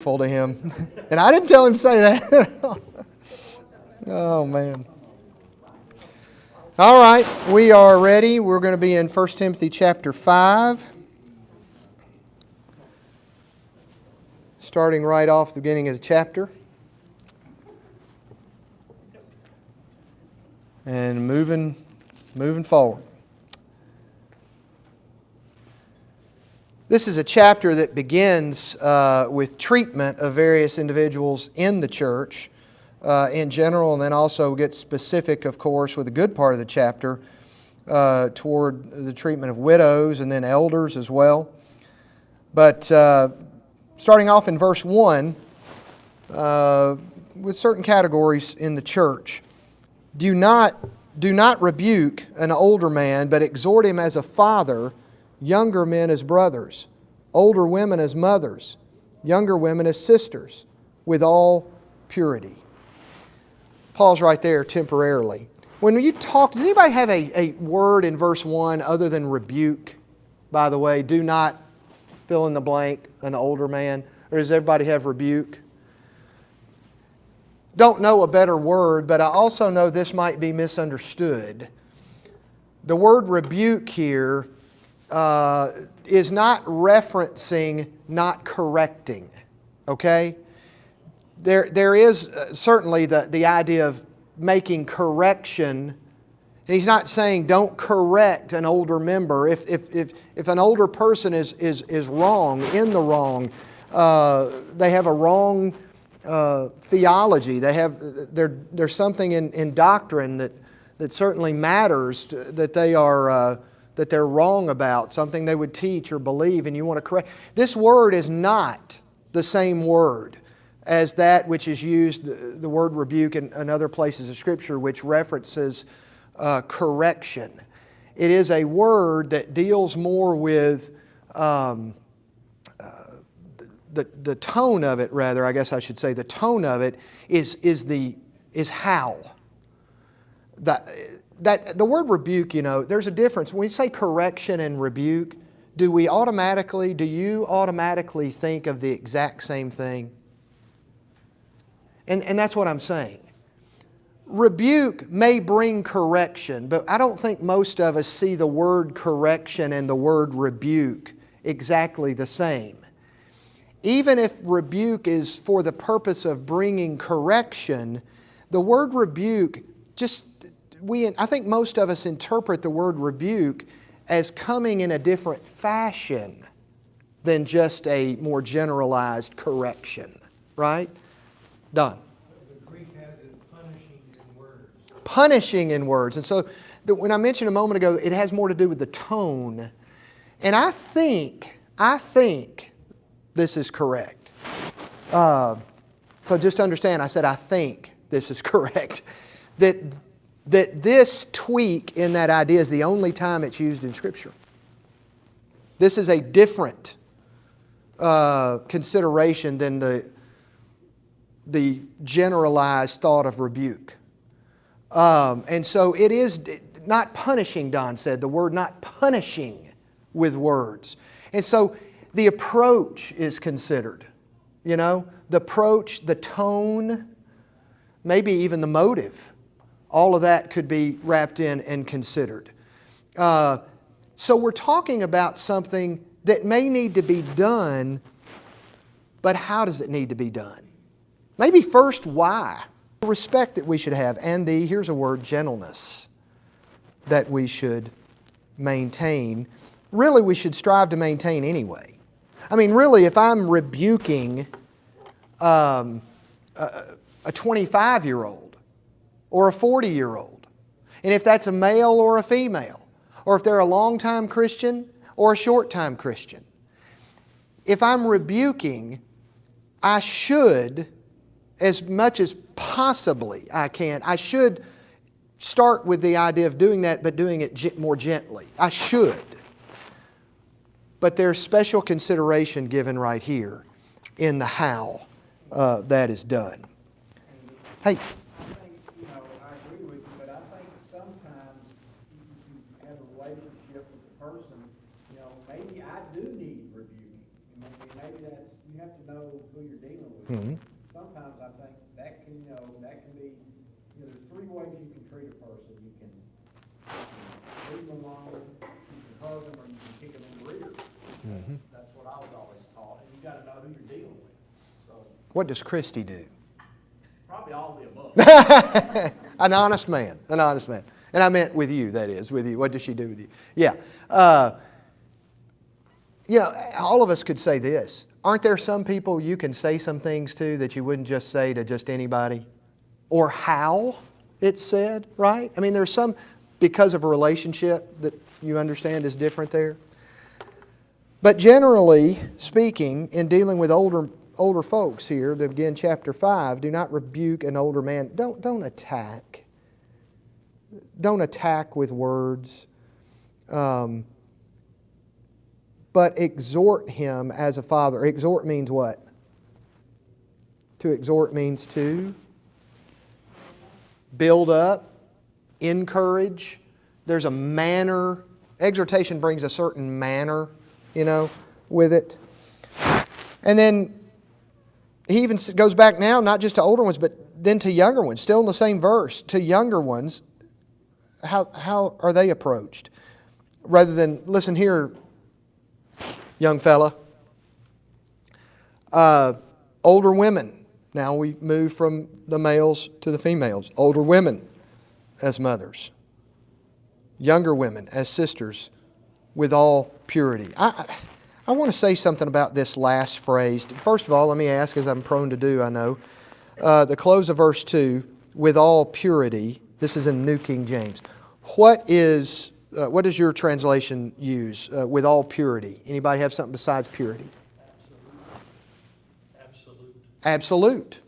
To him. And I didn't tell him to say that. Oh, man. All right, we are ready. We're going to be in 1 Timothy chapter 5. Starting right off the beginning of the chapter. And moving forward. This is a chapter that begins with treatment of various individuals in the church in general, and then also gets specific, of course, with the good part of the chapter toward the treatment of widows and then elders as well. But starting off in verse 1, with certain categories in the church. Do not rebuke an older man, but exhort him as a father, younger men as brothers, older women as mothers, younger women as sisters, with all purity. Pause right there temporarily. When you talk, does anybody have a word in verse 1 other than rebuke? By the way, do not fill in the blank, an older man. Or does everybody have rebuke? Don't know a better word, but I also know this might be misunderstood. The word rebuke here is not referencing not correcting. Okay? There is certainly the idea of making correction. And he's not saying don't correct an older member. If an older person is wrong, in the wrong, they have a wrong theology. There's something in doctrine that certainly matters that they're wrong about, something they would teach or believe, and you want to correct. This word is not the same word as that which is used, the word rebuke in other places of Scripture, which references correction. It is a word that deals more with the tone of it, rather, I guess I should say, the tone of it is how. The word rebuke, there's a difference. When we say correction and rebuke, do you automatically think of the exact same thing? And that's what I'm saying. Rebuke may bring correction, but I don't think most of us see the word correction and the word rebuke exactly the same. Even if rebuke is for the purpose of bringing correction, the word rebuke, I think most of us interpret the word rebuke as coming in a different fashion than just a more generalized correction. Right? Don? The Greek has it punishing in words. Punishing in words. And so when I mentioned a moment ago, it has more to do with the tone. And I think this is correct. So just understand, I said I think this is correct. That this tweak in that idea is the only time it's used in Scripture. This is a different consideration than the generalized thought of rebuke. And so it is not punishing, Don said, the word not punishing with words. And so the approach is considered. The approach, the tone, maybe even the motive. All of that could be wrapped in and considered. So we're talking about something that may need to be done, but how does it need to be done? Maybe first, why? The respect that we should have, and here's a word, gentleness, that we should maintain. Really, we should strive to maintain anyway. I mean, really, if I'm rebuking a 25-year-old or a 40-year-old, and if that's a male or a female, or if they're a long-time Christian or a short-time Christian, if I'm rebuking, I should, as much as possibly I can, I should start with the idea of doing that, but doing it more gently. I should. But there's special consideration given right here in the how that is done. Hey. I think, I agree with you, but I think sometimes you have a relationship with the person, maybe I do need rebuking. Maybe that's, you have to know who you're dealing Mhm. Sometimes I think that can, that can be, there's three ways you can treat a person. You can leave them alone, you can hug them, or you can kick them in the rear. Mhm. That's what I was always taught, and you gotta know who you're dealing with. So, What does Christy do? probably all of the above. An honest man, an honest man. And I meant with you, that is, with you. What does she do with you? Yeah. All of us could say this. Aren't there some people you can say some things to that you wouldn't just say to just anybody? Or how it's said, right? I mean, there's some, because of a relationship that you understand is different there. But generally speaking, in dealing with older folks here, to begin chapter 5, do not rebuke an older man. Don't attack. Don't attack with words. But exhort him as a father. Exhort means what? To exhort means to build up, encourage. There's a manner. Exhortation brings a certain manner, with it. And then he even goes back now, not just to older ones, but then to younger ones. Still in the same verse, to younger ones. How are they approached? Rather than, listen here, young fella. Older women. Now we move from the males to the females. Older women as mothers. Younger women as sisters with all purity. I want to say something about this last phrase. First of all, let me ask, as I'm prone to do, I know. The close of verse 2, with all purity. This is in New King James. What does your translation use with all purity? Anybody have something besides purity? Absolute. Absolute.